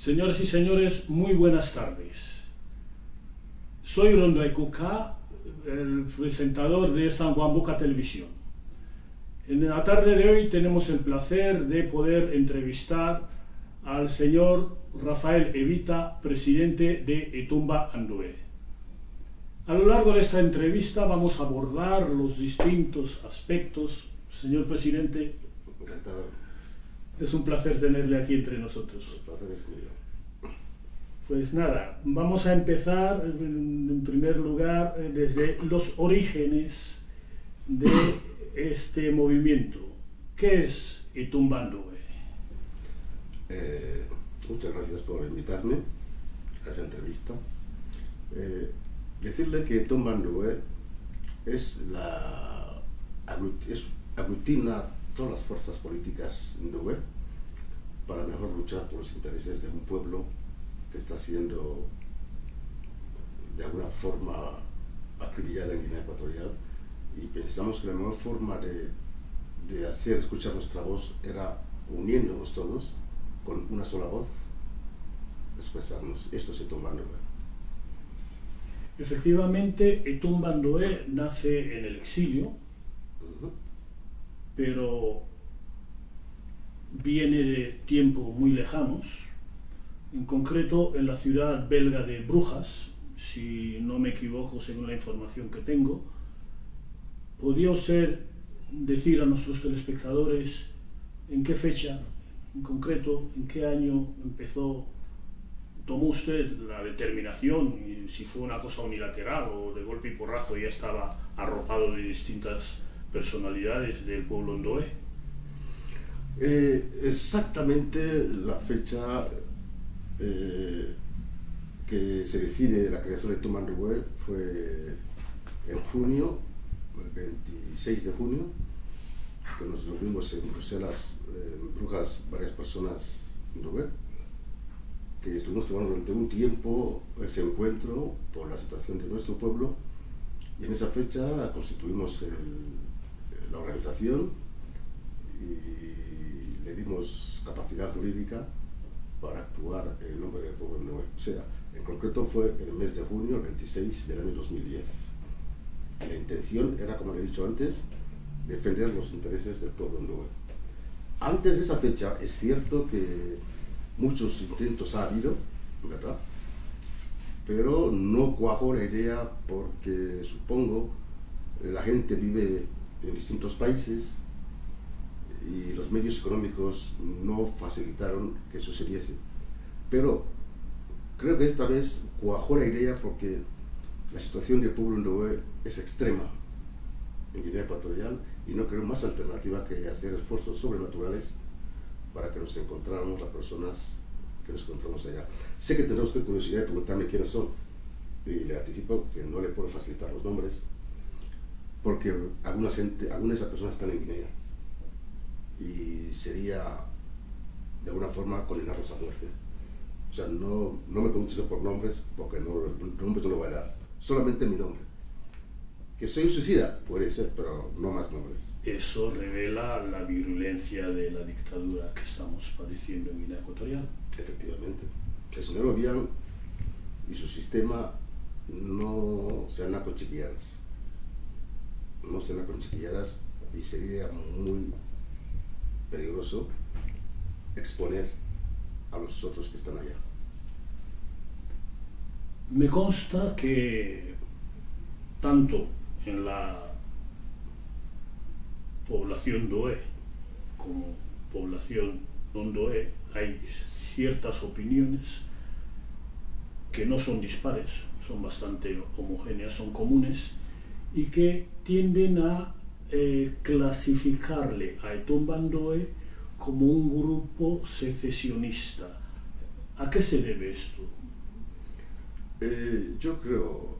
Señoras y señores, muy buenas tardes. Soy Rondo Ikuka, el presentador de San Juan Boca Televisión. En la tarde de hoy tenemos el placer de poder entrevistar al señor Rafael Evita, presidente de Etumba Ndoe. A lo largo de esta entrevista vamos a abordar los distintos aspectos. Señor presidente, encantado. Es un placer tenerle aquí entre nosotros. El placer es mío. Pues nada, vamos a empezar en primer lugar desde los orígenes de este movimiento. ¿Qué es Etumba Ndoe? Muchas gracias por invitarme a esa entrevista. Decirle que Etumba Ndoe aglutina todas las fuerzas políticas Ndoe para mejor luchar por los intereses de un pueblo que está siendo de alguna forma acribillada en Guinea Ecuatorial, y pensamos que la mejor forma de hacer escuchar nuestra voz era uniéndonos todos con una sola voz, expresarnos. Esto es Etumba Ndoe. Efectivamente, Etumba Ndoe nace en el exilio, pero viene de tiempos muy lejanos, en concreto en la ciudad belga de Brujas, si no me equivoco según la información que tengo. ¿Podría usted decir a nuestros telespectadores en qué fecha, en concreto, en qué año tomó usted la determinación, y si fue una cosa unilateral o de golpe y porrazo ya estaba arropado de distintas personalidades del pueblo Ndoe? Exactamente la fecha que se decide la creación de Etumba Ndoe fue en junio, el 26 de junio, que nos reunimos en Bruselas, en Brujas, varias personas Ndoe, que estuvimos tomando durante un tiempo ese encuentro por la situación de nuestro pueblo, y en esa fecha constituimos la organización y le dimos capacidad jurídica para actuar en nombre del pueblo Ndoe. O sea, en concreto fue en el mes de junio, el 26 del año 2010. La intención era, como le he dicho antes, defender los intereses del pueblo Ndoe. Antes de esa fecha, es cierto que muchos intentos ha habido, ¿verdad? Pero no cuajó la idea porque, supongo, la gente vive en distintos países y los medios económicos no facilitaron que sucediese. Pero creo que esta vez cuajó la idea porque la situación del pueblo Ndoe es extrema en Guinea Ecuatorial y no creo más alternativa que hacer esfuerzos sobrenaturales para que nos encontráramos las personas que nos encontramos allá. Sé que tendrá usted curiosidad de preguntarme quiénes son, y le anticipo que no le puedo facilitar los nombres porque algunas de esas personas están en Guinea y sería de alguna forma condenarlos a muerte. O sea, no me preguntes por nombres porque nombres no lo voy a dar, solamente mi nombre. Que soy un suicida, puede ser, pero no más nombres. Eso revela la virulencia de la dictadura que estamos padeciendo en Guinea Ecuatorial. Efectivamente. El señor Obiang y su sistema no se han aconchiquilladas. No se han aconchiquilladas, y sería muy peligroso exponer a los otros que están allá. Me consta que tanto en la población Ndoe como población no Ndoe hay ciertas opiniones que no son dispares, son bastante homogéneas, son comunes, y que tienden a clasificarle a Etumba Ndoe como un grupo secesionista. ¿A qué se debe esto? Yo creo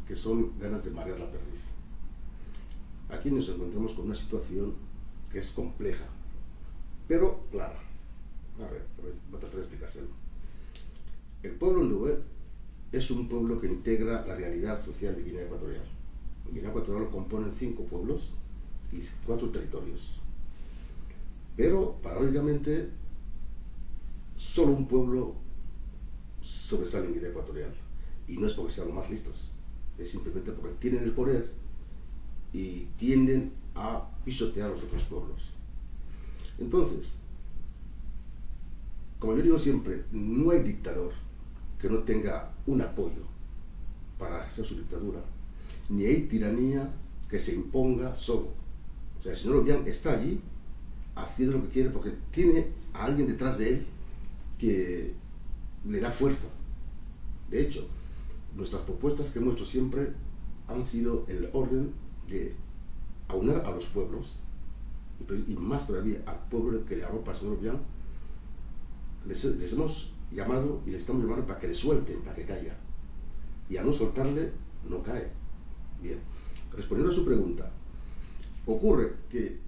que son ganas de marear la perdiz. Aquí nos encontramos con una situación que es compleja, pero clara. A ver, voy a tratar de explicárselo. El pueblo Ndoe es un pueblo que integra la realidad social de Guinea Ecuatorial. Guinea Ecuatorial lo componen 5 pueblos y 4 territorios. Pero, paradójicamente, solo un pueblo sobresalen en Guinea Ecuatorial. Y no es porque sean los más listos, es simplemente porque tienen el poder y tienden a pisotear a los otros pueblos. Entonces, como yo digo siempre, no hay dictador que no tenga un apoyo para hacer su dictadura, ni hay tiranía que se imponga solo. O sea, el señor Obiang está allí haciendo lo que quiere porque tiene a alguien detrás de él que le da fuerza. De hecho, nuestras propuestas que hemos hecho siempre han sido en el orden de aunar a los pueblos, y más todavía al pueblo que le arropa al señor Obiang. Les hemos llamado y le estamos llamando para que le suelten, para que caiga. Y al no soltarle, no cae. Bien, respondiendo a su pregunta, ocurre que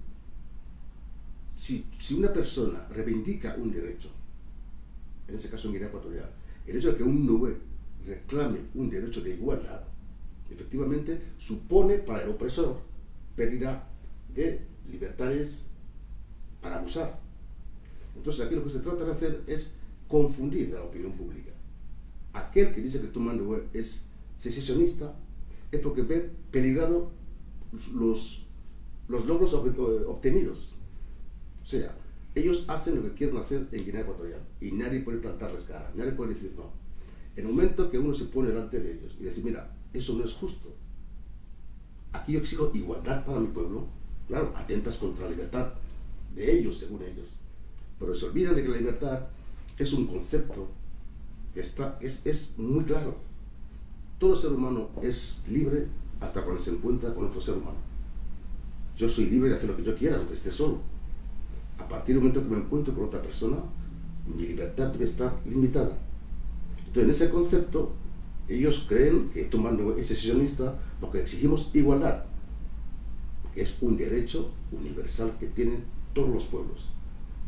si una persona reivindica un derecho, en ese caso en Guinea Ecuatorial, el hecho de que un Nubé reclame un derecho de igualdad, efectivamente supone para el opresor pérdida de libertades para abusar. Entonces aquí lo que se trata de hacer es confundir a la opinión pública. Aquel que dice que Toumani Ndoye es secesionista es porque ve peligrado los logros obtenidos. O sea, ellos hacen lo que quieren hacer en Guinea Ecuatorial y nadie puede plantarles cara, nadie puede decir no. En el momento que uno se pone delante de ellos y dice, mira, eso no es justo, aquí yo exijo igualdad para mi pueblo, claro, atentas contra la libertad de ellos, según ellos, pero se olvidan de que la libertad es un concepto que es muy claro. Todo ser humano es libre hasta cuando se encuentra con otro ser humano. Yo soy libre de hacer lo que yo quiera, aunque esté solo. A partir del momento que me encuentro con otra persona, mi libertad debe estar limitada. Entonces, en ese concepto, ellos creen que Toumani Ndoye es secesionista porque exigimos igualdad, que es un derecho universal que tienen todos los pueblos.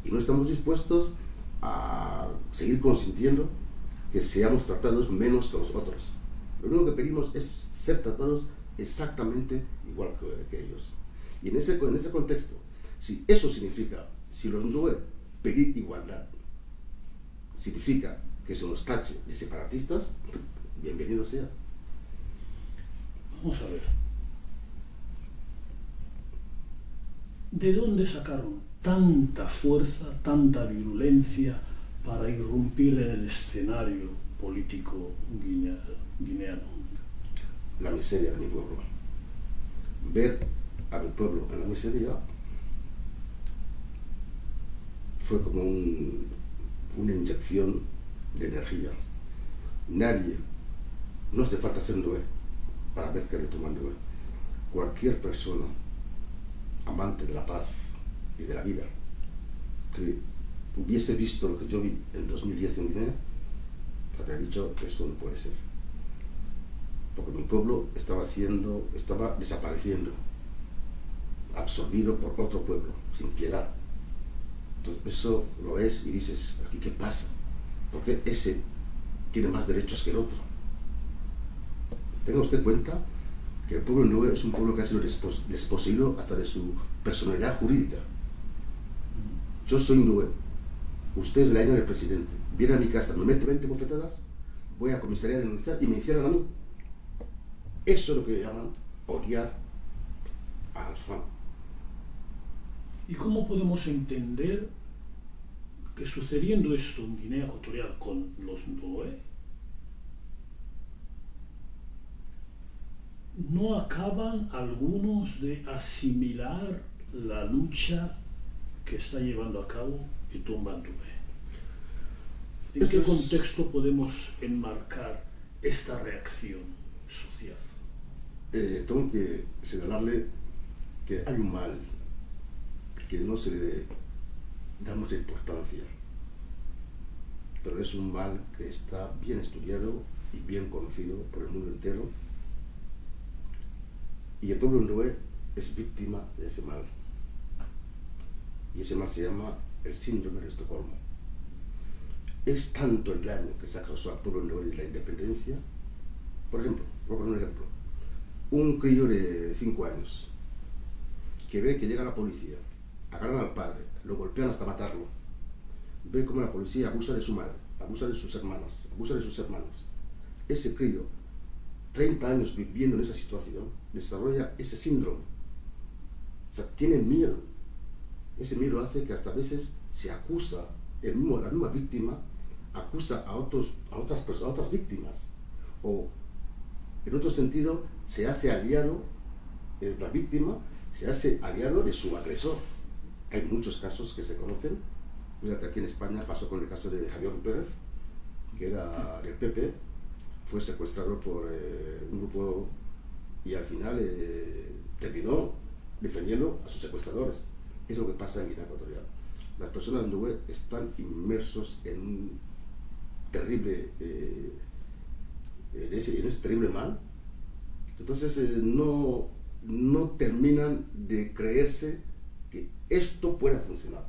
Y no estamos dispuestos a seguir consintiendo que seamos tratados menos que los otros. Lo único que pedimos es ser tratados exactamente igual que ellos. Y en ese contexto, si eso significa, si los Ndoye pedir igualdad significa que se nos tache de separatistas, bienvenido sea. Vamos a ver. ¿De dónde sacaron tanta fuerza, tanta virulencia para irrumpir en el escenario político guineano? La miseria de mi pueblo. Ver a mi pueblo en la miseria fue como una inyección de energía. Nadie, no hace falta ser Ndoye para ver que le Toumani Ndoye. Cualquier persona amante de la paz y de la vida que hubiese visto lo que yo vi en 2010 en Guinea, habría dicho que eso no puede ser. Porque mi pueblo estaba desapareciendo, absorbido por otro pueblo, sin piedad. Entonces eso lo ves y dices, ¿aquí qué pasa? Porque ese tiene más derechos que el otro. Tenga usted cuenta que el pueblo Ndoye es un pueblo que ha sido desposeído hasta de su personalidad jurídica. Yo soy Ndoye, usted es la hija del presidente, viene a mi casa, me mete 20 bofetadas, voy a comisaría a denunciar y me encierran a mí. Eso es lo que llaman odiar a los fans. ¿Y cómo podemos entender que sucediendo esto en Guinea Ecuatorial con los Ndoye, no acaban algunos de asimilar la lucha que está llevando a cabo Toumani Ndoye? ¿En qué contexto podemos enmarcar esta reacción social? Tengo que señalarle que hay un mal que no se le da mucha importancia, pero es un mal que está bien estudiado y bien conocido por el mundo entero, y el pueblo Ndoye es víctima de ese mal, y ese mal se llama el síndrome de Estocolmo. Es tanto el daño que se ha causado al pueblo Ndoye de la independencia. Por ejemplo, voy a poner un ejemplo: un crío de 5 años que ve que llega la policía, agarran al padre, lo golpean hasta matarlo, ve cómo la policía abusa de su madre, abusa de sus hermanas, abusa de sus hermanos. Ese crío, 30 años viviendo en esa situación, desarrolla ese síndrome. O sea, tiene miedo. Ese miedo hace que hasta a veces se acusa, la misma víctima acusa a otras personas, a otras víctimas. O, en otro sentido, se hace aliado, la víctima se hace aliado de su agresor. Hay muchos casos que se conocen. Fíjate, aquí en España pasó con el caso de Javier Pérez, que era del PP, fue secuestrado por un grupo y al final terminó defendiendo a sus secuestradores. Es lo que pasa en Guinea Ecuatorial. Las personas Ndwe están inmersos en un terrible, en ese terrible mal. Entonces no terminan de creerse que esto pueda funcionar.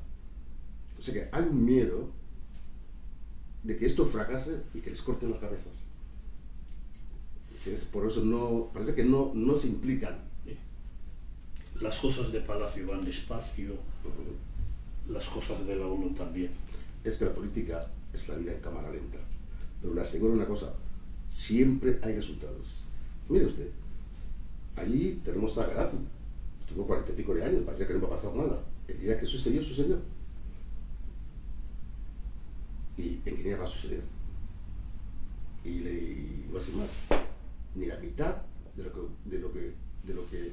O sea que hay un miedo de que esto fracase y que les corten las cabezas. Entonces, por eso parece que no se implican. Las cosas de Palacio van despacio, las cosas de la ONU también. Es que la política es la vida en cámara lenta. Pero le aseguro una cosa, siempre hay resultados. Mire usted, allí tenemos a Gaddafi, estuvo 40 y pico de años, parecía que no iba a pasar nada. El día que sucedió, sucedió. Y en Guinea va a suceder. Y voy a decir más, ni la mitad de lo que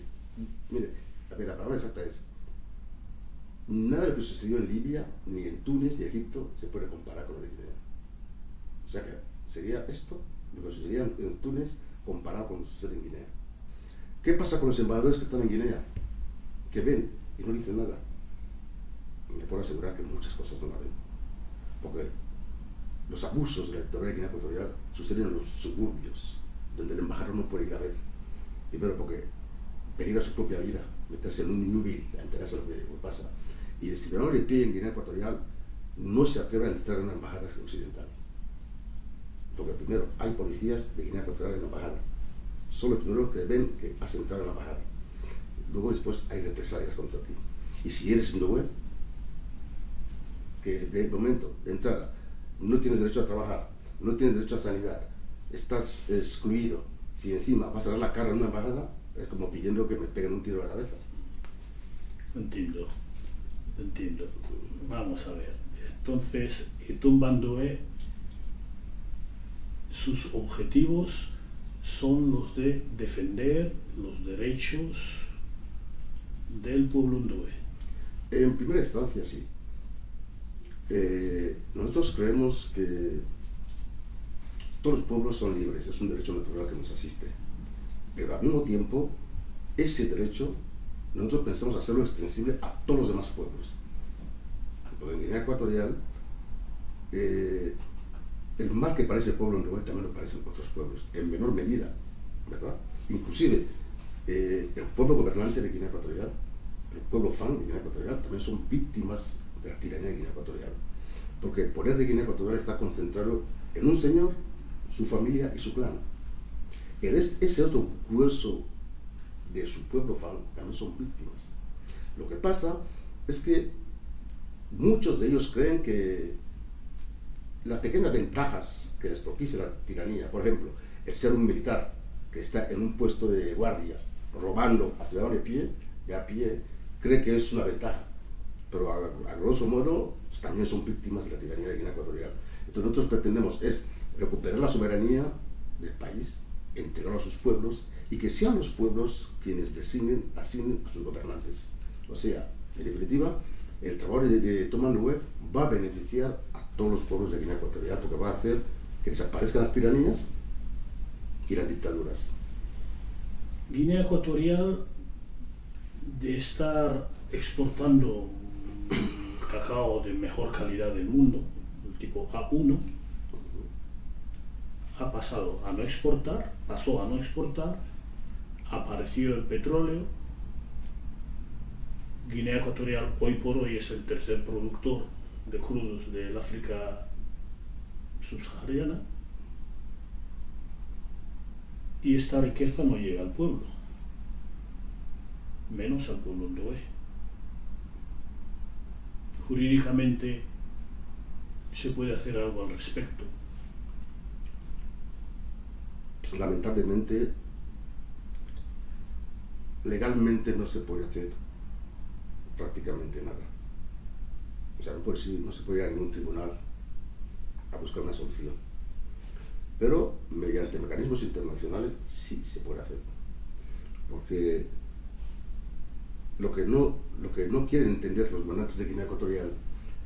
mire, a ver, la palabra exacta es, nada de lo que sucedió en Libia, ni en Túnez, ni Egipto, se puede comparar con lo de Guinea. O sea que sería esto, lo que sucedía en Túnez, comparado con lo que sucede en Guinea. ¿Qué pasa con los embajadores que están en Guinea? Que ven y no dicen nada. Me puedo asegurar que muchas cosas no la ven. Porque los abusos de la dictadura de Guinea Ecuatorial suceden en los suburbios, donde el embajador no puede ir a ver. Primero porque peligra su propia vida, meterse en un inútil a enterarse de lo que pasa. Y el ciudadano de pie en Guinea Ecuatorial no se atreve a entrar en una embajada occidental. Porque primero, hay policías de Guinea Ecuatorial en la embajada. Son los primeros que ven que has entrado en la embajada. Luego después hay represalias contra ti. Y si eres Ndwe, que de momento de entrada no tienes derecho a trabajar, no tienes derecho a sanidad, estás excluido, si encima vas a dar la cara en una embajada, es como pidiendo que me peguen un tiro a la cabeza. Entiendo. Vamos a ver. Entonces, Tumba Ndwe, sus objetivos son los de defender los derechos del pueblo Ndwe. En primera instancia, sí. Nosotros creemos que todos los pueblos son libres, es un derecho natural que nos asiste. Pero al mismo tiempo, ese derecho nosotros pensamos hacerlo extensible a todos los demás pueblos. Porque en Guinea Ecuatorial, el mal que padece el pueblo Ndwe también lo padecen otros pueblos, en menor medida, ¿verdad? Inclusive, el pueblo gobernante de Guinea Ecuatorial, el pueblo Fan de Guinea Ecuatorial, también son víctimas de la tiranía de Guinea Ecuatorial. Porque el poder de Guinea Ecuatorial está concentrado en un señor, su familia y su clan. Ese otro grueso de su pueblo Fan también son víctimas. Lo que pasa es que muchos de ellos creen que las pequeñas ventajas que les propicia la tiranía, por ejemplo, el ser un militar que está en un puesto de guardia, robando a ciudadanos de a pie, cree que es una ventaja. Pero a grosso modo también son víctimas de la tiranía de Guinea Ecuatorial. Entonces nosotros pretendemos es recuperar la soberanía del país, entregarlo a sus pueblos y que sean los pueblos quienes asignen a sus gobernantes. O sea, en definitiva, el trabajo de Tumba Ndwe va a beneficiar a todos los pueblos de Guinea Ecuatorial porque va a hacer que desaparezcan las tiranías y las dictaduras. Guinea Ecuatorial, de estar exportando cacao de mejor calidad del mundo, el tipo A1, pasó a no exportar, apareció el petróleo. Guinea Ecuatorial hoy por hoy es el tercer productor de crudos del África subsahariana y esta riqueza no llega al pueblo, menos al pueblo Ndwe. Jurídicamente se puede hacer algo al respecto. Lamentablemente, legalmente no se puede hacer prácticamente nada. O sea, no se puede ir a ningún tribunal a buscar una solución. Pero mediante mecanismos internacionales sí se puede hacer. Porque lo que no quieren entender los gobernantes de Guinea Ecuatorial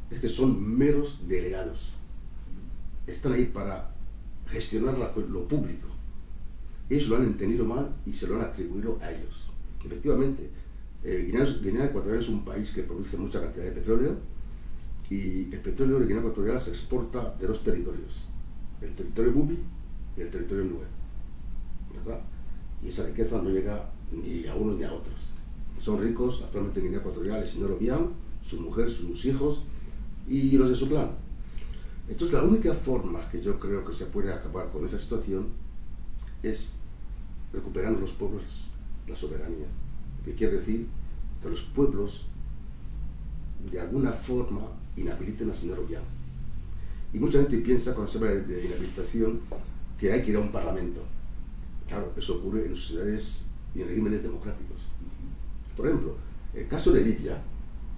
es que son meros delegados. Están ahí para gestionar lo público. Ellos lo han entendido mal y se lo han atribuido a ellos. Efectivamente, Guinea Ecuatorial es un país que produce mucha cantidad de petróleo, y el petróleo de Guinea Ecuatorial se exporta de dos territorios, el territorio Bubi y el territorio Nube, ¿verdad? Y esa riqueza no llega ni a unos ni a otros. Son ricos actualmente en Guinea Ecuatorial el señor Obiang, su mujer, sus hijos y los de su clan. Entonces, la única forma que yo creo que se puede acabar con esa situación es recuperando los pueblos la soberanía, que quiere decir que los pueblos de alguna forma inhabiliten al señor Obiang. Y mucha gente piensa, cuando se habla de inhabilitación, que hay que ir a un parlamento. Claro, eso ocurre en sociedades y en regímenes democráticos. Por ejemplo, el caso de Libia,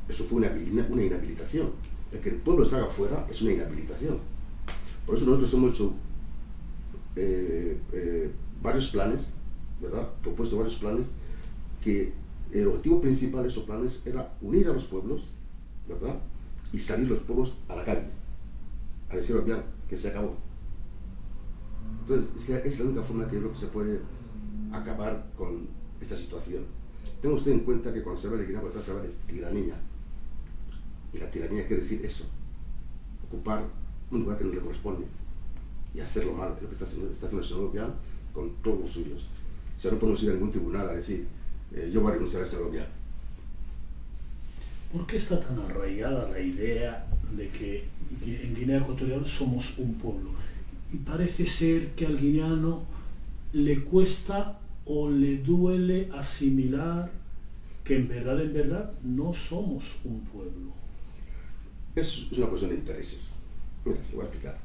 eso fue una inhabilitación. El que el pueblo salga fuera es una inhabilitación. Por eso nosotros hemos hecho varios planes, ¿verdad? Propuesto varios planes, que el objetivo principal de esos planes era unir a los pueblos, ¿verdad? Y salir los pueblos a la calle, a decir Obiang que se acabó. Entonces, es la única forma que yo creo que se puede acabar con esta situación. Tenga usted en cuenta que cuando se habla de Guinea Ecuatorial se habla de tiranía. Y la tiranía quiere decir eso, ocupar un lugar que no le corresponde y hacerlo mal, es lo que está haciendo el señor Obiang con todos los suyos. O sea, no podemos ir a ningún tribunal a decir yo voy a renunciar al señor Obiang. ¿Por qué está tan arraigada la idea de que en Guinea Ecuatorial somos un pueblo? Y parece ser que al guineano le cuesta o le duele asimilar que en verdad no somos un pueblo. Es una cuestión de intereses. Mira, se voy a explicar.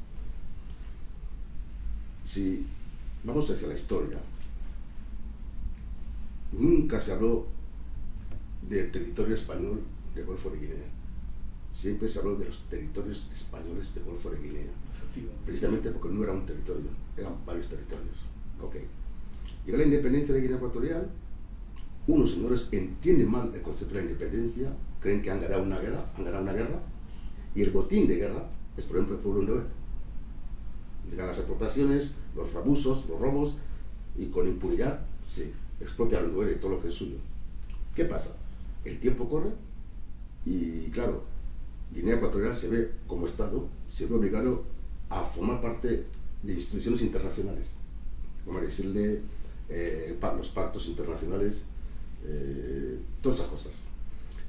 Si vamos hacia la historia, nunca se habló del territorio español del Golfo de Guinea. Siempre se habló de los territorios españoles del Golfo de Guinea. Precisamente porque no era un territorio, eran varios territorios. Okay. Llega la independencia de Guinea Ecuatorial, unos señores entienden mal el concepto de la independencia, creen que han ganado una guerra, y el botín de guerra es, por ejemplo, el pueblo Ndoe. Llegan las exportaciones, los abusos, los robos, y con impunidad se expropia al Ndoe de todo lo que es suyo. ¿Qué pasa? El tiempo corre, y claro, Guinea Ecuatorial se ve como Estado, se ve obligado a formar parte de instituciones internacionales, como decirle los pactos internacionales, todas esas cosas.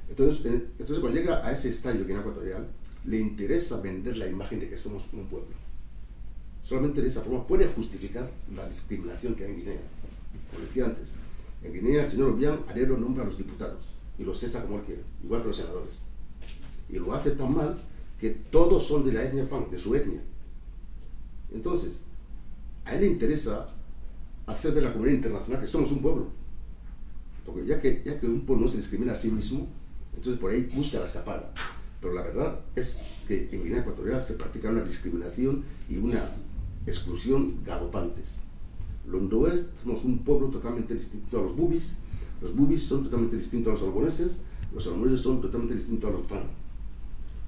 Entonces, cuando llega a ese estadio Guinea Ecuatorial, le interesa vender la imagen de que somos un pueblo. Solamente de esa forma puede justificar la discriminación que hay en Guinea. Como decía antes, en Guinea el señor Obiang Arero nombra a los diputados y los cesa como él quiere, igual que los senadores. Y lo hace tan mal que todos son de la etnia Fang, de su etnia. Entonces, a él le interesa hacer de la comunidad internacional que somos un pueblo. Porque ya que un pueblo no se discrimina a sí mismo, entonces por ahí busca la escapada. Pero la verdad es que en Guinea Ecuatorial se practica una discriminación y una exclusión galopantes. Los Ndoes somos un pueblo totalmente distinto a los Bubis son totalmente distintos a los alboneses, los alboneses son totalmente distintos a los Fang.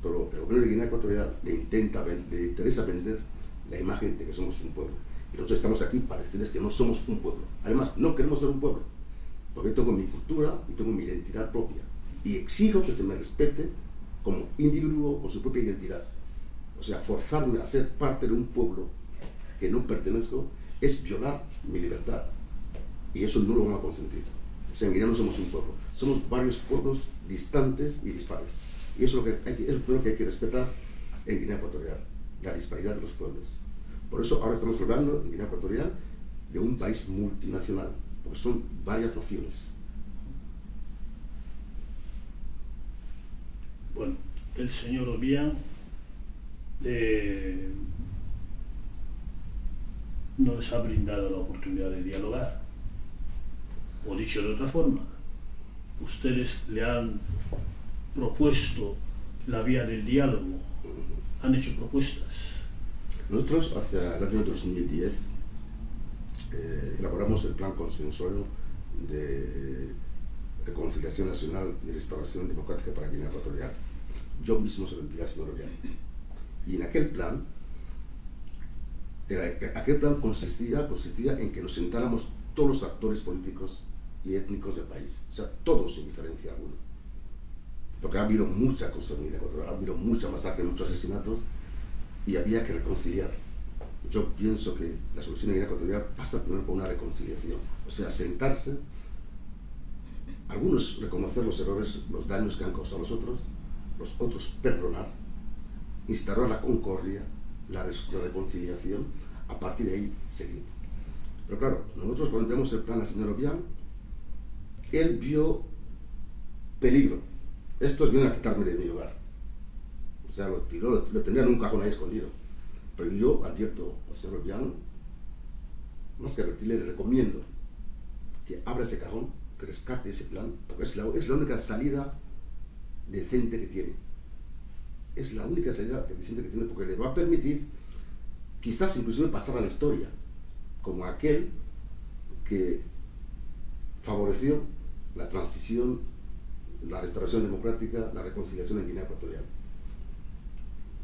Pero el gobierno de Guinea Ecuatorial le interesa vender la imagen de que somos un pueblo. Y nosotros estamos aquí para decirles que no somos un pueblo. Además, no queremos ser un pueblo, porque yo tengo mi cultura y tengo mi identidad propia. Y exijo que se me respete como individuo con su propia identidad. O sea, forzarme a ser parte de un pueblo que no pertenezco es violar mi libertad. Y eso no lo vamos a consentir. O sea, en Guinea no somos un pueblo. Somos varios pueblos distantes y dispares. Y eso es lo que hay que respetar en Guinea Ecuatorial, la disparidad de los pueblos. Por eso ahora estamos hablando en Guinea Ecuatorial de un país multinacional, porque son varias naciones. Bueno, el señor Obiang no les ha brindado la oportunidad de dialogar. O dicho de otra forma, ustedes le han propuesto la vía del diálogo, han hecho propuestas. Nosotros hacia el año 2010 elaboramos el plan consensuado de reconciliación nacional y restauración democrática para Guinea Ecuatorial. Yo mismo se lo envié al señor Obiang. Y en aquel plan consistía en que nos sentáramos todos los actores políticos y étnicos del país, o sea, todos sin diferencia alguna. Porque ha habido mucha cosa en Guinea Ecuatorial, ha habido mucha masacre, muchos asesinatos, y había que reconciliar. Yo pienso que la solución en Guinea Ecuatorial pasa primero por una reconciliación, o sea, sentarse, algunos reconocer los errores, los daños que han causado los otros perdonar, instaurar la concordia, la reconciliación, a partir de ahí seguir. Pero claro, nosotros cuando enviamos el plan al señor Obiang, él vio peligro. Estos vienen a quitarme de mi lugar. O sea, lo tiró, lo tenía en un cajón ahí escondido. Pero yo advierto al señor Obiang, más que advertirle, le recomiendo que abra ese cajón, que rescate ese plan, porque es la única salida decente que tiene. Es la única salida decente que tiene, porque le va a permitir quizás inclusive pasar a la historia como aquel que favoreció la transición, la restauración democrática, la reconciliación en Guinea Ecuatorial.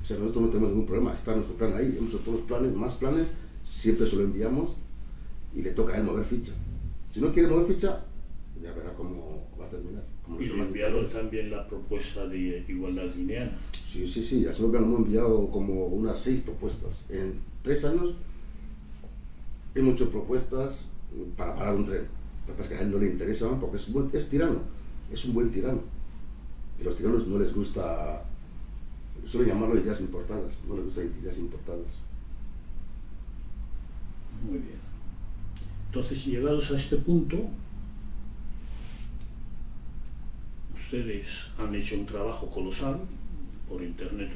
O sea, nosotros no tenemos ningún problema, está nuestro plan ahí, hemos hecho todos los planes, más planes, siempre se lo enviamos y le toca a él mover ficha. Si no quiere mover ficha, ya verá cómo va a terminar. Y le enviaron también la propuesta de igualdad guineana. Sí, ya se lo hemos enviado como unas 6 propuestas. En 3 años hemos hecho propuestas para parar un tren. Lo que pasa es que a él no le interesa porque es tirano, es un buen tirano. Y a los tiranos no les gusta, suelen llamarlo ideas importadas, no les gustan ideas importadas. Muy bien. Entonces, llegados a este punto, ustedes han hecho un trabajo colosal, por internet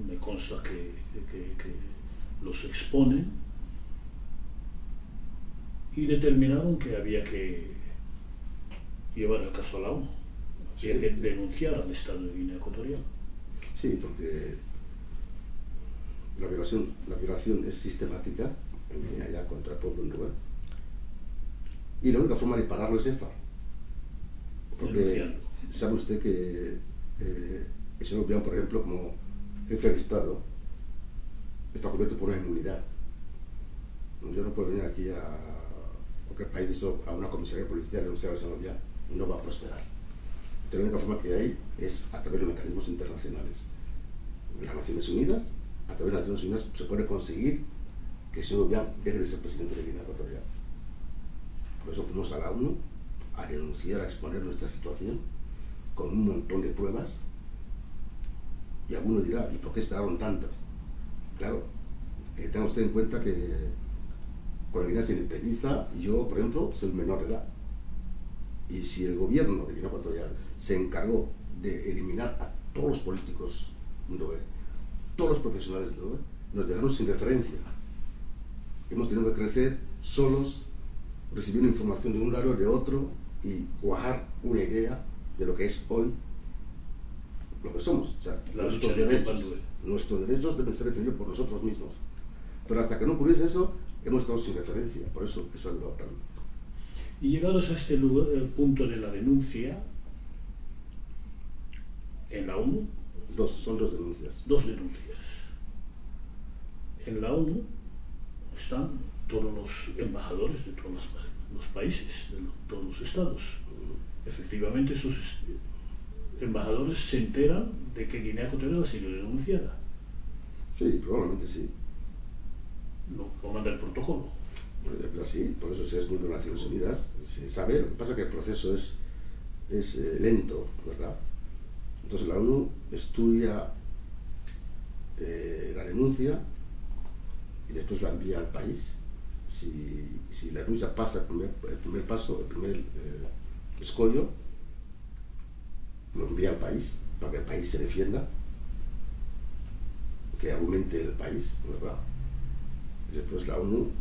me consta que los exponen, y determinaron que había que llevar el caso a la ONU, había que denunciar al Estado de Guinea Ecuatorial. Sí, porque la violación es sistemática en Guinea ya contra el pueblo Ndue, y la única forma de pararlo es esta. Porque sabe usted que el señor Obiang, por ejemplo, como jefe de Estado, está cubierto por una inmunidad. Yo no puedo venir aquí a cualquier país a una comisaría policial y denunciar al señor Obiang, no va a prosperar. Entonces, la única forma que hay es a través de mecanismos internacionales. Las Naciones Unidas, a través de las Naciones Unidas se puede conseguir que el señor Obiang deje de ser presidente de Guinea Ecuatorial. Por eso fuimos a la ONU a denunciar, a exponer nuestra situación con un montón de pruebas, y alguno dirá, ¿y por qué esperaron tanto? Claro, tenga usted en cuenta que cuando Guinea se independiza, yo, por ejemplo, soy menor de edad, y si el gobierno de Guinea Ecuatorial se encargó de eliminar a todos los políticos Ndue, todos los profesionales Ndue, nos dejaron sin referencia. Hemos tenido que crecer solos, recibiendo información de un lado o de otro, y cuajar una idea de lo que es hoy lo que somos. O sea, nuestros derechos deben ser defendidos por nosotros mismos. Pero hasta que no ocurriese eso, hemos estado sin referencia. Por eso ha durado tanto. Y llegados a este punto de la denuncia, en la ONU... Son 2 denuncias. 2 denuncias. En la ONU están todos los embajadores de todos los países, de todos los estados. Efectivamente, esos embajadores se enteran de que Guinea Ecuatorial ha sido denunciada. Sí, probablemente sí. Lo manda el protocolo. Sí, por eso se es miembro de las Naciones Unidas. Se sabe, lo que pasa es que el proceso es lento, ¿verdad? Entonces la ONU estudia la denuncia y después la envía al país. Si la denuncia pasa el primer paso, el primer escollo, lo envía al país para que el país se defienda. que aumente el país, ¿verdad? Y después la ONU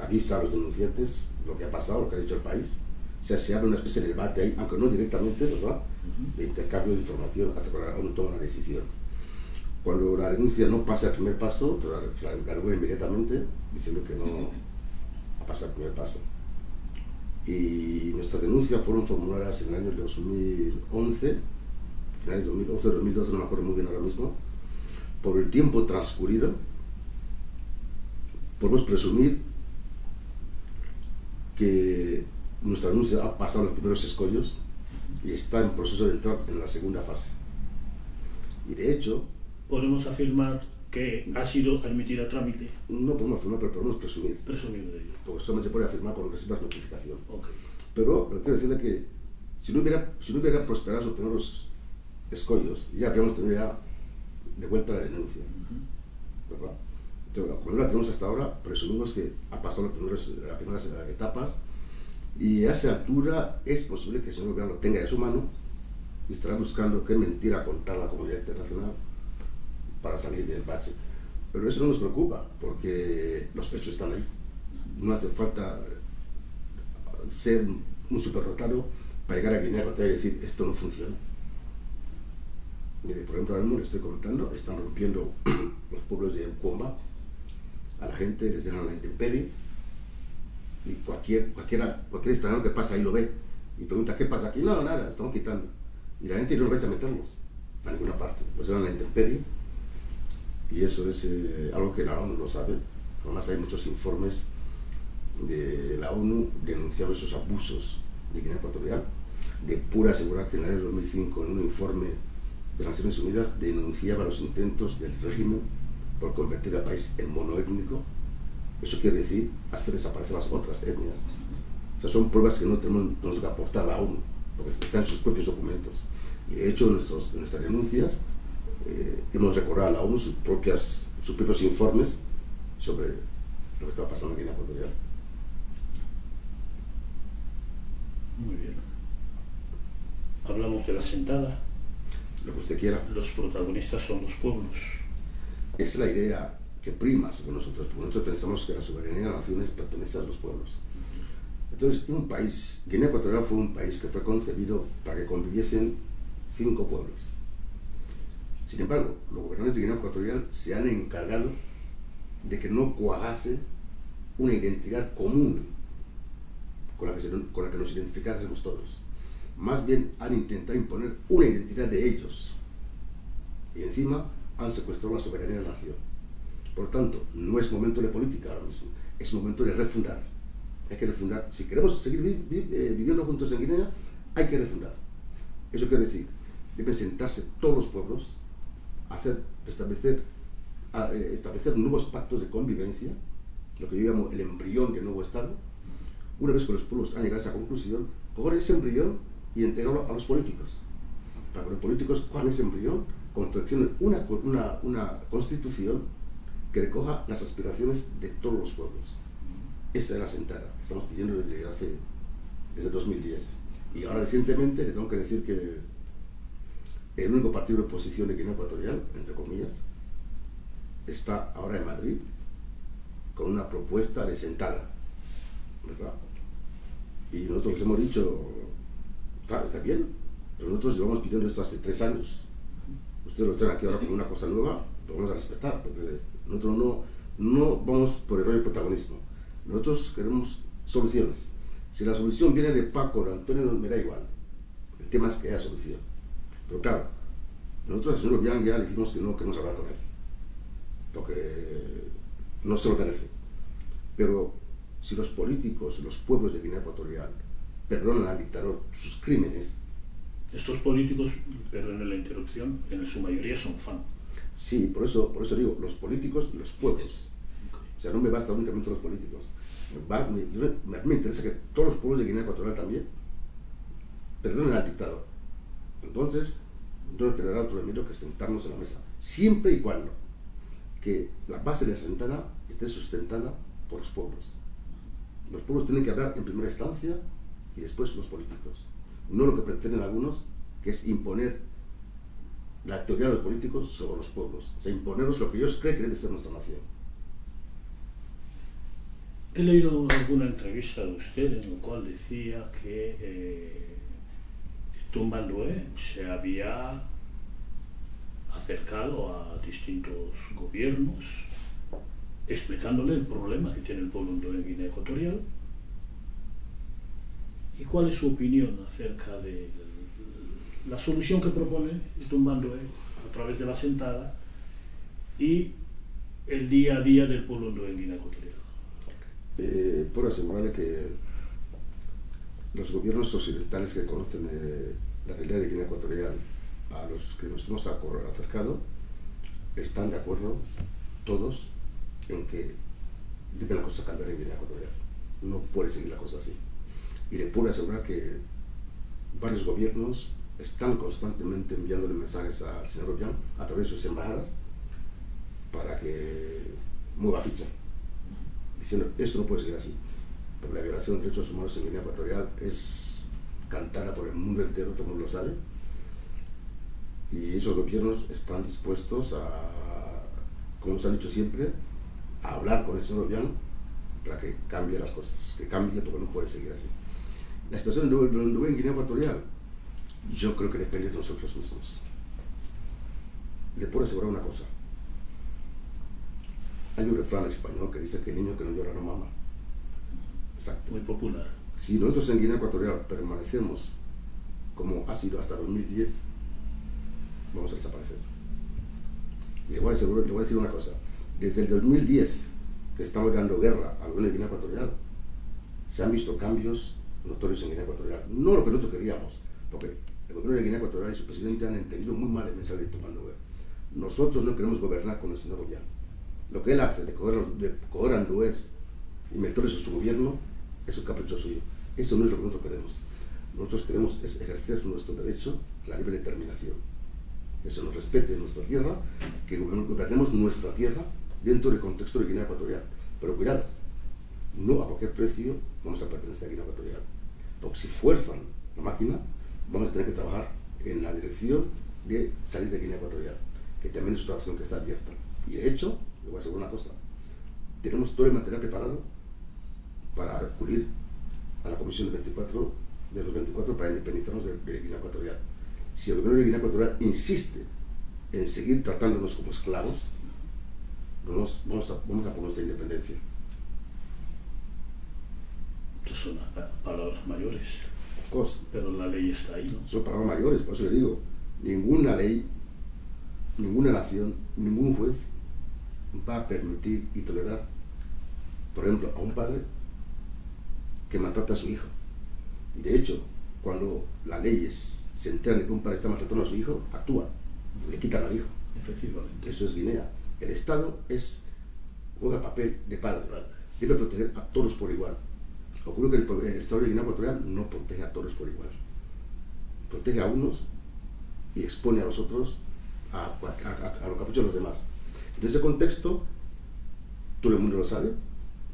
avisa a los denunciantes lo que ha pasado, lo que ha dicho el país. O sea, se abre una especie de debate ahí, aunque no directamente, ¿verdad?, de intercambio de información hasta que la ONU toma una decisión. Cuando la denuncia no pasa el primer paso, la devuelve inmediatamente diciendo que no ha pasado el primer paso. Y nuestras denuncias fueron formuladas en el año 2011, finales de 2011 o 2012, no me acuerdo muy bien ahora mismo. Por el tiempo transcurrido, podemos presumir que nuestra denuncia ha pasado los primeros escollos y está en proceso de entrar en la segunda fase. Y de hecho, podemos afirmar que ha sido admitida a trámite. No podemos afirmar, pero podemos presumir. Presumir de ello. Porque solamente se puede afirmar cuando recibas notificación. Okay. Pero lo que quiero decirle que si no hubiera prosperado sus primeros escollos, ya habríamos tenido ya de vuelta la denuncia. ¿Verdad? Entonces, cuando la tenemos hasta ahora, presumimos que ha pasado las primeras etapas, y a esa altura es posible que el señor gobierno lo tenga de su mano y estará buscando qué mentira contar a la comunidad internacional para salir del bache. Pero eso no nos preocupa, porque los hechos están ahí. No hace falta ser un superdotario para llegar a Guinea Ecuatorial y decir, esto no funciona. Mire, por ejemplo, ahora mismo le estoy comentando, están rompiendo los pueblos de Ucomba, a la gente les dejan la intemperie, y cualquier extranjero que pasa ahí lo ve y pregunta, ¿qué pasa aquí? No, nada, estamos quitando. Y la gente no va a meterlos a ninguna parte, pues eran la intemperie. Y eso es algo que la ONU lo sabe. Además hay muchos informes de la ONU denunciando esos abusos de Guinea Ecuatorial. De pura asegurar que en el año 2005, en un informe de las Naciones Unidas, denunciaba los intentos del régimen por convertir al país en monoétnico. Eso quiere decir hacer desaparecer las otras etnias. O sea, son pruebas que no tenemos que aportar a la ONU, porque están en sus propios documentos. Y de hecho, en nuestras denuncias, hemos recordado a la ONU sus propios informes sobre lo que está pasando aquí en Guinea Ecuatorial. Muy bien. Hablamos de la sentada. Lo que usted quiera. Los protagonistas son los pueblos. Esa es la idea que prima sobre nosotros, porque nosotros pensamos que la soberanía de las naciones pertenece a los pueblos. Entonces, un país, Guinea Ecuatorial fue un país que fue concebido para que conviviesen 5 pueblos. Sin embargo, los gobernantes de Guinea Ecuatorial se han encargado de que no cuajase una identidad común con la que nos identificáramos todos. Más bien han intentado imponer una identidad de ellos. Y encima han secuestrado la soberanía de la nación. Por lo tanto, no es momento de política ahora mismo, es momento de refundar. Hay que refundar. Si queremos seguir viviendo juntos en Guinea, hay que refundar. Eso quiere decir, deben sentarse todos los pueblos, establecer nuevos pactos de convivencia, lo que yo llamo el embrión del nuevo Estado. Una vez que los pueblos han llegado a esa conclusión, coger ese embrión y entregarlo a los políticos. Para que los políticos cojan ese embrión, confeccionen una constitución que recoja las aspiraciones de todos los pueblos. Esa es la sentada que estamos pidiendo desde 2010. Y ahora recientemente le tengo que decir que el único partido de oposición de Guinea Ecuatorial, entre comillas, está ahora en Madrid con una propuesta de sentada, ¿verdad? Y nosotros les hemos dicho, claro, está bien, pero nosotros llevamos pidiendo esto hace 3 años. Ustedes lo traen aquí ahora como una cosa nueva, lo vamos a respetar, porque nosotros no vamos por el rollo de protagonismo. Nosotros queremos soluciones. Si la solución viene de Paco o de Antonio, me da igual. El tema es que haya solución. Pero claro, nosotros al señor Obiang ya le dijimos que no queremos hablar con él, porque no se lo merece. Pero si los políticos, los pueblos de Guinea Ecuatorial perdonan al dictador sus crímenes. Estos políticos, perdonen la interrupción, en su mayoría son fan. Sí, por eso digo, los políticos y los pueblos. O sea, no me basta únicamente los políticos. Me interesa que todos los pueblos de Guinea Ecuatorial también perdonen al dictador. Entonces, no quedará otro remedio que sentarnos en la mesa, siempre y cuando que la base de la sentada esté sustentada por los pueblos. Los pueblos tienen que hablar en primera instancia y después los políticos. No lo que pretenden algunos, que es imponer la teoría de los políticos sobre los pueblos, o sea, imponernos lo que ellos creen que debe ser nuestra nación. He leído alguna entrevista de usted en la cual decía que Tombandoué se había acercado a distintos gobiernos explicándole el problema que tiene el pueblo en Guinea Ecuatorial. ¿Y cuál es su opinión acerca de la solución que propone Tombandoué a través de la sentada y el día a día del pueblo en Guinea Ecuatorial? Puedo asegurarle que los gobiernos occidentales que conocen la realidad de Guinea Ecuatorial, a los que nos hemos acercado, están de acuerdo todos en que debe la cosa cambiar en Guinea Ecuatorial. No puede seguir la cosa así. Y le puedo asegurar que varios gobiernos están constantemente enviándole mensajes al señor Obiang a través de sus embajadas para que mueva ficha, diciendo esto no puede seguir así, porque la violación de derechos humanos en Guinea Ecuatorial es cantada por el mundo entero, todo el mundo lo sabe, y esos gobiernos están dispuestos a, como nos han dicho siempre, a hablar con el señor Obiang para que cambie las cosas, que cambie, porque no puede seguir así. La situación de en Guinea Ecuatorial, yo creo que depende de nosotros mismos. Le puedo asegurar una cosa. Hay un refrán español que dice que el niño que no llora no mama. Exacto. Muy popular. Si nosotros en Guinea Ecuatorial permanecemos como ha sido hasta 2010, vamos a desaparecer. Y le voy a decir una cosa. Desde el 2010, que estamos dando guerra al gobierno de Guinea Ecuatorial, se han visto cambios notorios en Guinea Ecuatorial. No lo que nosotros queríamos, porque el gobierno de Guinea Ecuatorial y su presidente han entendido muy mal el mensaje de Tombandoué. Nosotros no queremos gobernar con el señor Obiang. Lo que él hace de coger andoués y meterlos en su gobierno es un capricho suyo. Eso no es lo que nosotros queremos. Nosotros queremos es ejercer nuestro derecho a la libre determinación. Eso nos respete nuestra tierra, que gobernemos nuestra tierra dentro del contexto de Guinea Ecuatorial. Pero cuidado, no a cualquier precio vamos a pertenecer a Guinea Ecuatorial. Porque si fuerzan la máquina, vamos a tener que trabajar en la dirección de salir de Guinea Ecuatorial, que también es otra opción que está abierta. Y de hecho, le voy a asegurar una cosa, tenemos todo el material preparado para acudir a la Comisión de los 24 para independizarnos de Guinea Ecuatorial. Si el gobierno de Guinea Ecuatorial insiste en seguir tratándonos como esclavos, vamos a por nuestra independencia. Estas son palabras mayores. Of course. Pero la ley está ahí, ¿no? Son palabras mayores, por eso le digo, ninguna ley, ninguna nación, ningún juez va a permitir y tolerar, por ejemplo, a un padre que maltrata a su hijo. Y de hecho, cuando las leyes se enteran de que un padre está maltratando a su hijo, actúan, le quitan al hijo. Efectivamente. Eso es Guinea. El Estado juega papel de padre, debe proteger a todos por igual. Ocurre que el Estado de Guinea Ecuatorial no protege a todos por igual. Protege a unos y expone a los otros a los caprichos de los demás. En ese contexto, todo el mundo lo sabe,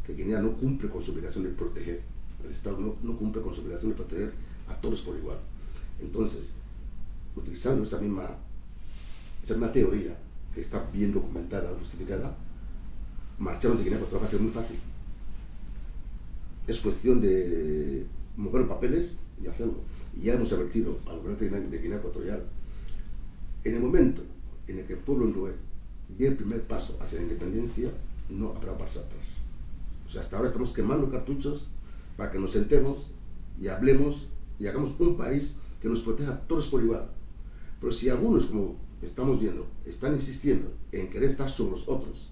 que Guinea no cumple con su obligación de proteger. El Estado no cumple con su obligación de proteger a todos por igual. Entonces, utilizando esa misma teoría que está bien documentada, justificada, marcharnos de Guinea Ecuatorial va a ser muy fácil. Es cuestión de mover los papeles y hacerlo. Y ya hemos advertido al gobierno de Guinea Ecuatorial, en el momento en el que el pueblo andoué dé el primer paso hacia la independencia, no habrá marcha atrás. O sea, hasta ahora estamos quemando cartuchos para que nos sentemos y hablemos y hagamos un país que nos proteja a todos por igual. Pero si algunos, como estamos viendo, están insistiendo en querer estar sobre los otros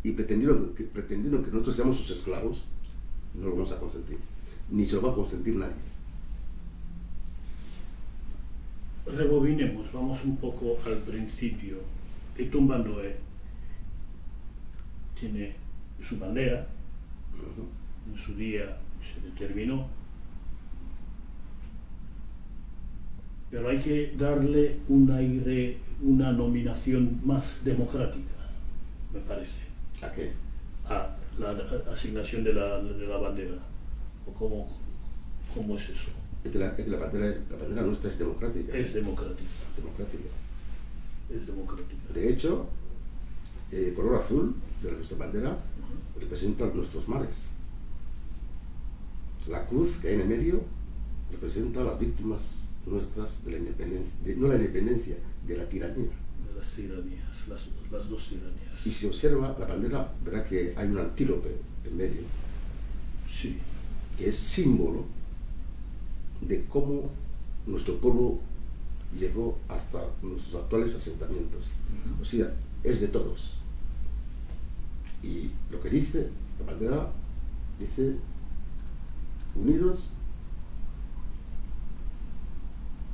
y pretendiendo que nosotros seamos sus esclavos, no lo vamos a consentir, ni se lo va a consentir nadie. Rebobinemos, vamos un poco al principio. Tombandoué tiene su bandera, en su día se determinó, pero hay que darle una nominación más democrática, me parece. ¿A qué? A la asignación de la bandera. ¿O cómo es eso? Es que la bandera nuestra es democrática. Es democrática. Democrática. es democrática. De hecho, el color azul de nuestra bandera representa nuestros mares. La cruz que hay en el medio representa las víctimas nuestras de la independencia, no la independencia, de la tiranía. De las tiranías, las dos tiranías. Y si observa la bandera, verá que hay un antílope en medio, Sí. que es símbolo de cómo nuestro pueblo llegó hasta nuestros actuales asentamientos. O sea, es de todos. Y lo que dice la bandera, dice unidos,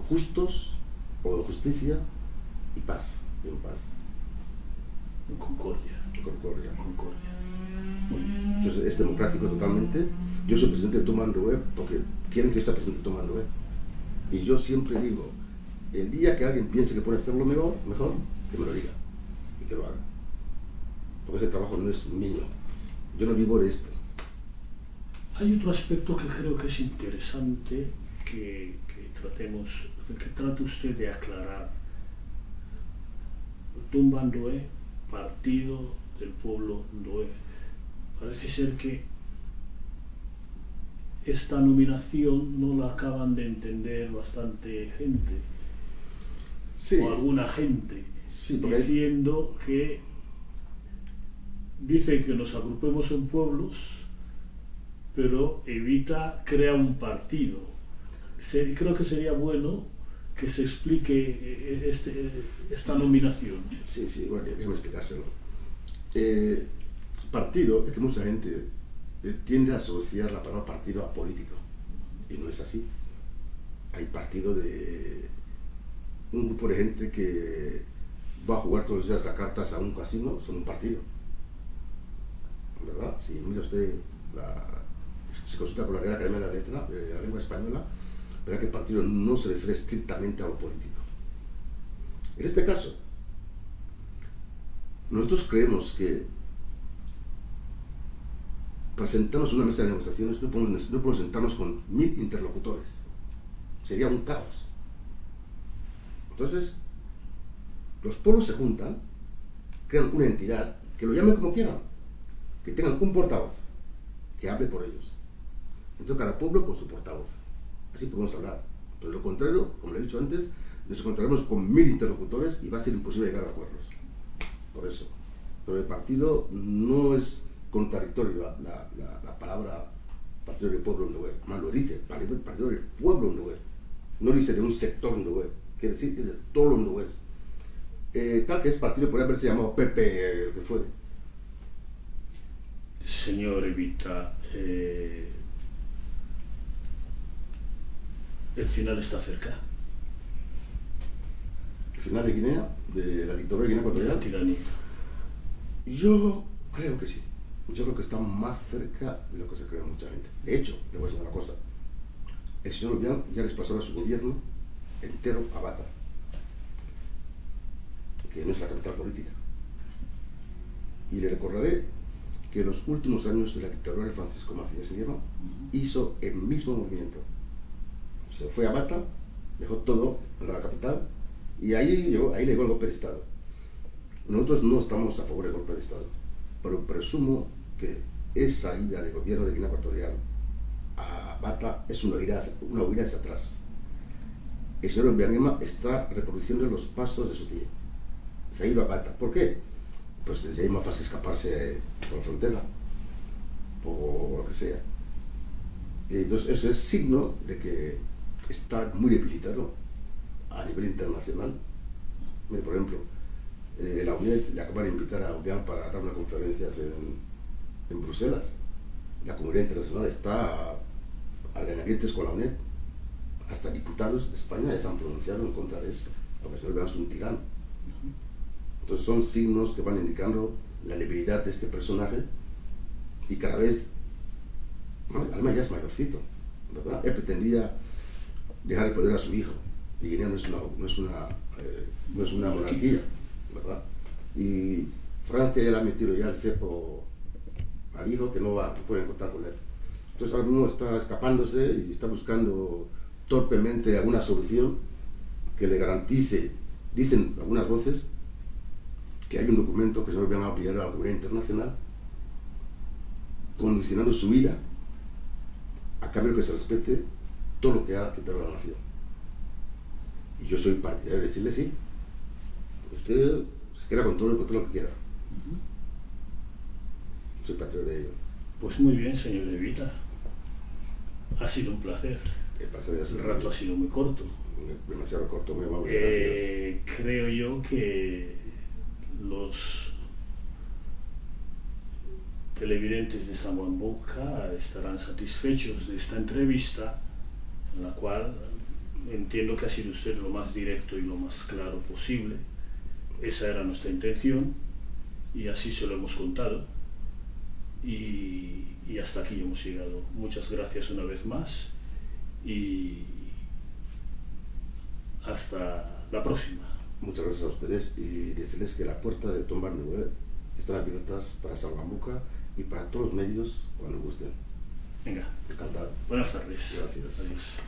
justos, o justicia y paz, en paz. Concordia. Concordia. Concordia. Entonces es democrático totalmente. Yo soy presidente de Tomandroé porque quieren que yo sea presidente de Tomandroé. Y yo siempre digo, el día que alguien piense que puede hacerlo mejor, que me lo diga y que lo haga. Porque ese trabajo no es mío. Yo no vivo de esto. Hay otro aspecto que creo que es interesante que trate usted de aclarar. Tomandroé, Partido del Pueblo Ndoé. Parece ser que esta nominación no la acaban de entender bastante gente, Sí, o alguna gente, sí, porque diciendo que dicen que nos agrupemos en pueblos, pero Evita crea un partido. Creo que sería bueno que se explique esta nominación. sí, bueno, déjame explicárselo. Partido es que mucha gente tiende a asociar la palabra partido a político, y no es así. Hay partido de un grupo de gente que va a jugar todos los días a cartas a un casino, son un partido, ¿verdad? Si mira usted, se consulta con la Real Academia de la Letra, de la Lengua Española, verá que el partido no se refiere estrictamente a lo político. En este caso, nosotros creemos que para sentarnos en una mesa de negociaciones no podemos sentarnos con 1000 interlocutores. Sería un caos. Entonces, los pueblos se juntan, crean una entidad, que lo llamen como quieran, que tengan un portavoz, que hable por ellos. Entonces, cada pueblo con su portavoz. Así podemos hablar. Pero de lo contrario, como le he dicho antes, nos encontraremos con 1000 interlocutores y va a ser imposible llegar a acuerdos. Por eso. Pero el partido no es contradictorio la palabra Partido del Pueblo Ndoé. Más lo dice, Partido del Pueblo Ndoé. No dice de un sector Ndoé. Quiere decir que es de todos los Ndoés. Tal que es partido, podría haberse llamado PP, lo que fuere. Señor Evita, el final está cerca. El final de Guinea, de la dictadura de Guinea Ecuatorial. La tiranía. Yo creo que sí. Yo creo que está más cerca de lo que se cree mucha gente. De hecho, le voy a decir una cosa. El señor Obiang ya desplazó a su gobierno entero a Bata, que no es la capital política. Y le recordaré que en los últimos años de la dictadura de Francisco Macías Guerra hizo el mismo movimiento. Se fue a Bata, dejó todo en la capital y ahí le llegó el golpe de Estado. Nosotros no estamos a favor del golpe de Estado, pero presumo que esa ida del gobierno de Guinea Ecuatorial a Bata es una huida hacia atrás. El señor Obiang está reproduciendo los pasos de su tía. Se ha ido a Bata. ¿Por qué? Pues desde ahí es más fácil escaparse por la frontera, por lo que sea. Entonces eso es signo de que está muy debilitado a nivel internacional. Mire, por ejemplo, la UNED le acaba de invitar a Obiang para dar unas conferencias en Bruselas. La comunidad internacional está a regañadientes con la UNED. Hasta diputados de España ya se han pronunciado en contra de eso, porque el señor Obiang es un tirano. Entonces son signos que van indicando la debilidad de este personaje y cada vez, además ya es mayorcito, ¿verdad? Él pretendía dejar el poder a su hijo, y Guinea no es una monarquía, ¿verdad? Y Francia ya le ha metido ya el cepo al hijo, que no pueden contar con él. Entonces ahora mismo está escapándose y está buscando torpemente alguna solución que le garantice Dicen algunas voces que hay un documento que se nos van a enviar a la comunidad internacional condicionando su ira a cambio de que se respete todo lo que ha quitado la nación. Y yo soy partidario de decirle sí. Usted se queda con todo lo que quiera. Soy partidario de ello. Pues muy bien, señor Evita. Ha sido un placer. El rato ha sido muy corto. Demasiado corto, muy amable. Gracias. Creo yo que los televidentes de Samambuca estarán satisfechos de esta entrevista, en la cual entiendo que ha sido usted lo más directo y lo más claro posible. Esa era nuestra intención y así se lo hemos contado. Y hasta aquí hemos llegado. Muchas gracias una vez más y hasta la próxima. Muchas gracias a ustedes y decirles que las puertas de Tombar Nube están abiertas para Samambuca y para todos los medios cuando gusten. Venga. Encantado. Buenas tardes. Gracias. Adiós.